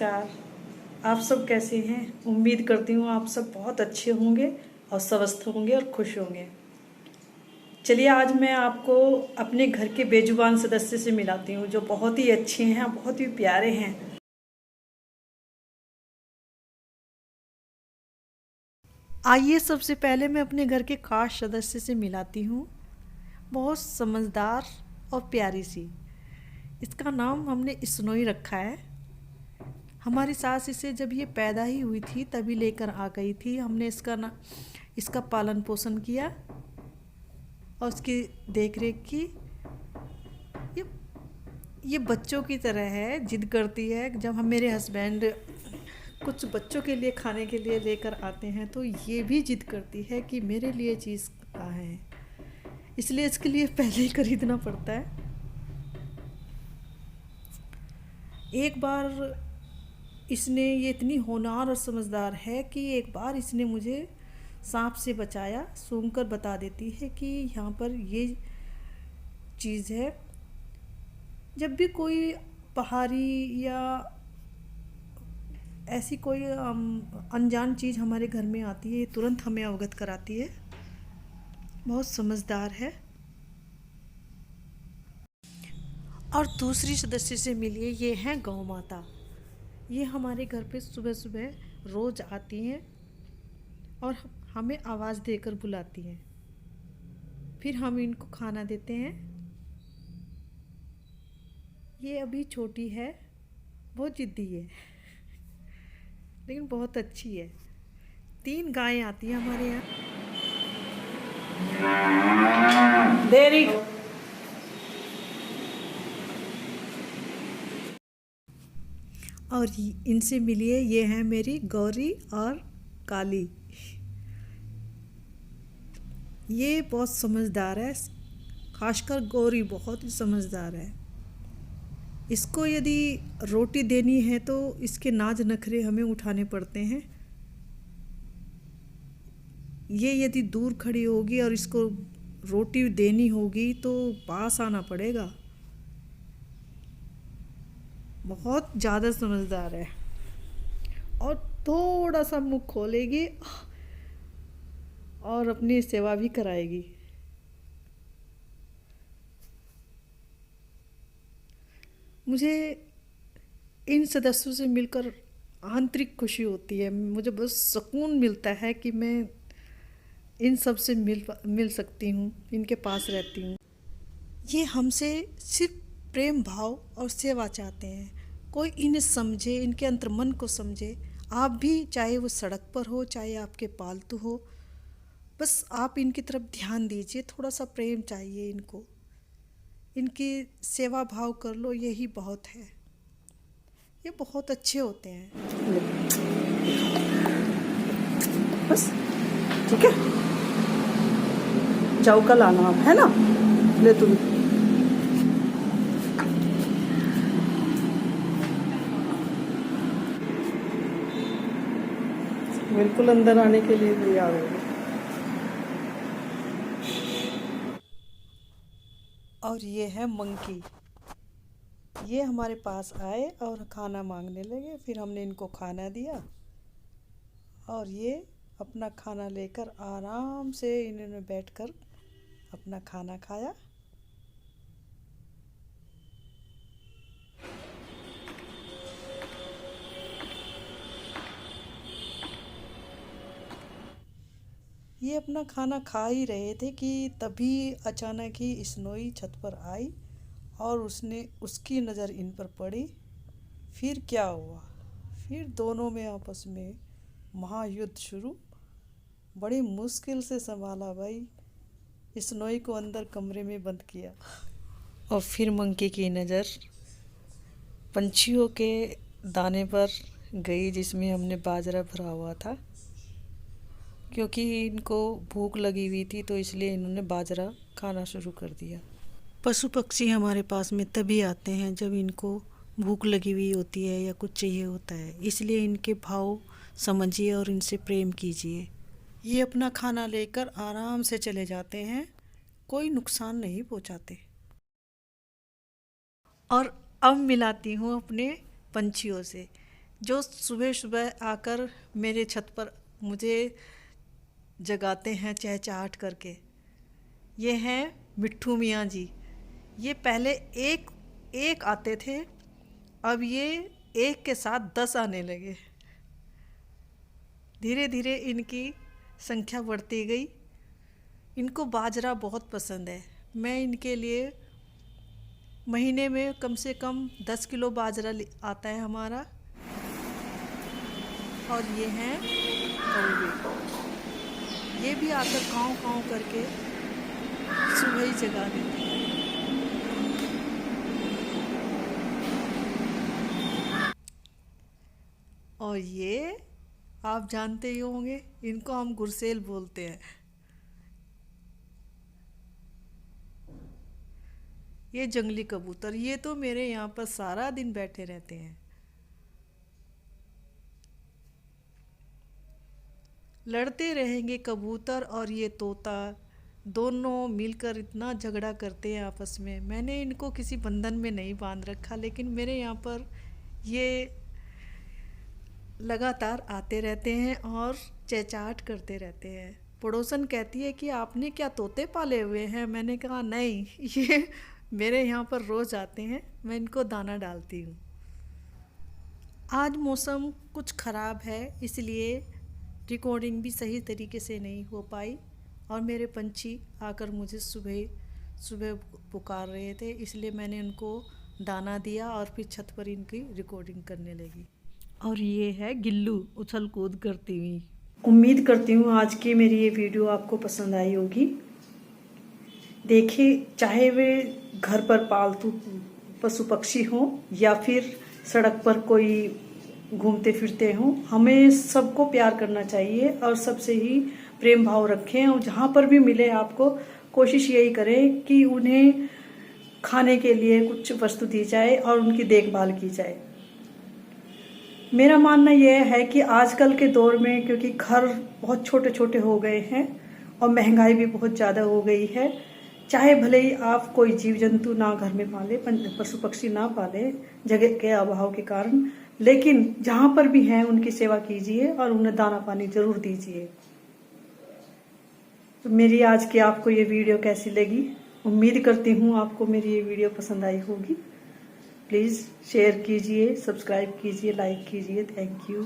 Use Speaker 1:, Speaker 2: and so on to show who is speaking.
Speaker 1: नमस्कार। आप सब कैसे हैं? उम्मीद करती हूँ आप सब बहुत अच्छे होंगे और स्वस्थ होंगे और खुश होंगे। चलिए आज मैं आपको अपने घर के बेजुबान सदस्य से मिलाती हूँ जो बहुत ही अच्छे हैं, बहुत ही प्यारे हैं। आइए सबसे पहले मैं अपने घर के खास सदस्य से मिलाती हूँ। बहुत समझदार और प्यारी सी। इसका नाम हमने स्नोई रखा है। हमारी सास इसे जब ये पैदा ही हुई थी तभी लेकर आ गई थी। हमने इसका पालन पोषण किया और उसकी देख रेख की। ये ये बच्चों की तरह है, जिद करती है। जब हम मेरे हस्बैंड कुछ बच्चों के लिए खाने के लिए लेकर आते हैं तो ये भी जिद करती है कि मेरे लिए चीज़ कहाँ है, इसलिए इसके लिए पहले ही खरीदना पड़ता है। एक बार इसने ये इतनी होनहार और समझदार है कि एक बार इसने मुझे सांप से बचाया। सूंघकर बता देती है कि यहाँ पर ये चीज़ है। जब भी कोई पहाड़ी या ऐसी कोई अनजान चीज़ हमारे घर में आती है ये तुरंत हमें अवगत कराती है। बहुत समझदार है। और दूसरी सदस्य से मिलिए, ये हैं गौ माता। ये हमारे घर पे सुबह सुबह रोज़ आती हैं और हमें आवाज़ देकर बुलाती हैं। फिर हम इनको खाना देते हैं। ये अभी छोटी है, बहुत ज़िद्दी है, लेकिन बहुत अच्छी है। 3 गायें आती हैं हमारे यहाँ। डेयरी और इनसे मिलिए, ये हैं मेरी गौरी और काली। ये बहुत समझदार है, खासकर गौरी बहुत ही समझदार है। इसको यदि रोटी देनी है तो इसके नाज नखरे हमें उठाने पड़ते हैं। ये यदि दूर खड़ी होगी और इसको रोटी देनी होगी तो पास आना पड़ेगा। बहुत ज़्यादा समझदार है और थोड़ा सा मुँह खोलेगी और अपनी सेवा भी कराएगी। मुझे इन सदस्यों से मिलकर आंतरिक खुशी होती है। मुझे बस सुकून मिलता है कि मैं इन सब से मिल सकती हूँ, इनके पास रहती हूँ। ये हमसे सिर्फ प्रेम भाव और सेवा चाहते हैं। कोई इन्हें समझे, इनके अंतर्मन को समझे। आप भी, चाहे वो सड़क पर हो चाहे आपके पालतू हो, बस आप इनकी तरफ ध्यान दीजिए। थोड़ा सा प्रेम चाहिए इनको, इनकी सेवा भाव कर लो, यही बहुत है। ये बहुत अच्छे होते हैं। बस ठीक है, जाओ कल आना आप, है ना? ले तुम बिल्कुल अंदर आने के लिए तैयार हो। और ये है मंकी। ये हमारे पास आए और खाना मांगने लगे। फिर हमने इनको खाना दिया और ये अपना खाना लेकर आराम से इन्होंने बैठकर अपना खाना खाया। ये अपना खाना खा ही रहे थे कि तभी अचानक ही स्नोई छत पर आई और उसकी नज़र इन पर पड़ी। फिर क्या हुआ? फिर दोनों में आपस में महायुद्ध शुरू। बड़ी मुश्किल से संभाला भाई। स्नोई को अंदर कमरे में बंद किया और फिर मंकी की नज़र पंछियों के दाने पर गई जिसमें हमने बाजरा भरा हुआ था। क्योंकि इनको भूख लगी हुई थी तो इसलिए इन्होंने बाजरा खाना शुरू कर दिया। पशु पक्षी हमारे पास में तभी आते हैं जब इनको भूख लगी हुई होती है या कुछ चाहिए होता है। इसलिए इनके भाव समझिए और इनसे प्रेम कीजिए। ये अपना खाना लेकर आराम से चले जाते हैं, कोई नुकसान नहीं पहुंचाते। और अब मिलाती हूँ अपने पंछियों से। जो सुबह सुबह आकर मेरे छत पर मुझे जगाते हैं चहचहाट करके। ये हैं मिट्ठू मियाँ जी। ये पहले एक एक आते थे, अब ये एक के साथ 10 आने लगे। धीरे धीरे इनकी संख्या बढ़ती गई। इनको बाजरा बहुत पसंद है। मैं इनके लिए महीने में कम से कम 10 किलो बाजरा आता है हमारा। और ये हैं कौवे। ये भी आकर काँव काँव करके सुबह ही जगा देते हैं। और ये आप जानते ही होंगे, इनको हम गुरसेल बोलते हैं। ये जंगली कबूतर, ये तो मेरे यहाँ पर सारा दिन बैठे रहते हैं। लड़ते रहेंगे कबूतर और ये तोता, दोनों मिलकर इतना झगड़ा करते हैं आपस में। मैंने इनको किसी बंधन में नहीं बांध रखा, लेकिन मेरे यहाँ पर ये लगातार आते रहते हैं और चहचहाट करते रहते हैं। पड़ोसन कहती है कि आपने क्या तोते पाले हुए हैं? मैंने कहा नहीं, ये मेरे यहाँ पर रोज़ आते हैं, मैं इनको दाना डालती हूँ। आज मौसम कुछ ख़राब है, इसलिए रिकॉर्डिंग भी सही तरीके से नहीं हो पाई। और मेरे पंछी आकर मुझे सुबह सुबह पुकार रहे थे, इसलिए मैंने उनको दाना दिया और फिर छत पर इनकी रिकॉर्डिंग करने लगी। और ये है गिल्लू उछल कूद करती हुई। उम्मीद करती हूँ आज की मेरी ये वीडियो आपको पसंद आई होगी। देखिए, चाहे वे घर पर पालतू पशु पक्षी हों या फिर सड़क पर कोई घूमते फिरते हों, हमें सबको प्यार करना चाहिए और सबसे ही प्रेम भाव रखें। और जहाँ पर भी मिले आपको, कोशिश यही करें कि उन्हें खाने के लिए कुछ वस्तु दी जाए और उनकी देखभाल की जाए। मेरा मानना यह है कि आजकल के दौर में, क्योंकि घर बहुत छोटे छोटे हो गए हैं और महंगाई भी बहुत ज़्यादा हो गई है, चाहे भले ही आप कोई जीव जंतु ना घर में पाले, पशु पक्षी ना पाले जगह के अभाव के कारण, लेकिन जहाँ पर भी हैं उनकी सेवा कीजिए और उन्हें दाना पानी जरूर दीजिए। तो मेरी आज की आपको ये वीडियो कैसी लगी? उम्मीद करती हूँ आपको मेरी ये वीडियो पसंद आई होगी। प्लीज़ शेयर कीजिए, सब्सक्राइब कीजिए, लाइक कीजिए। Thank you.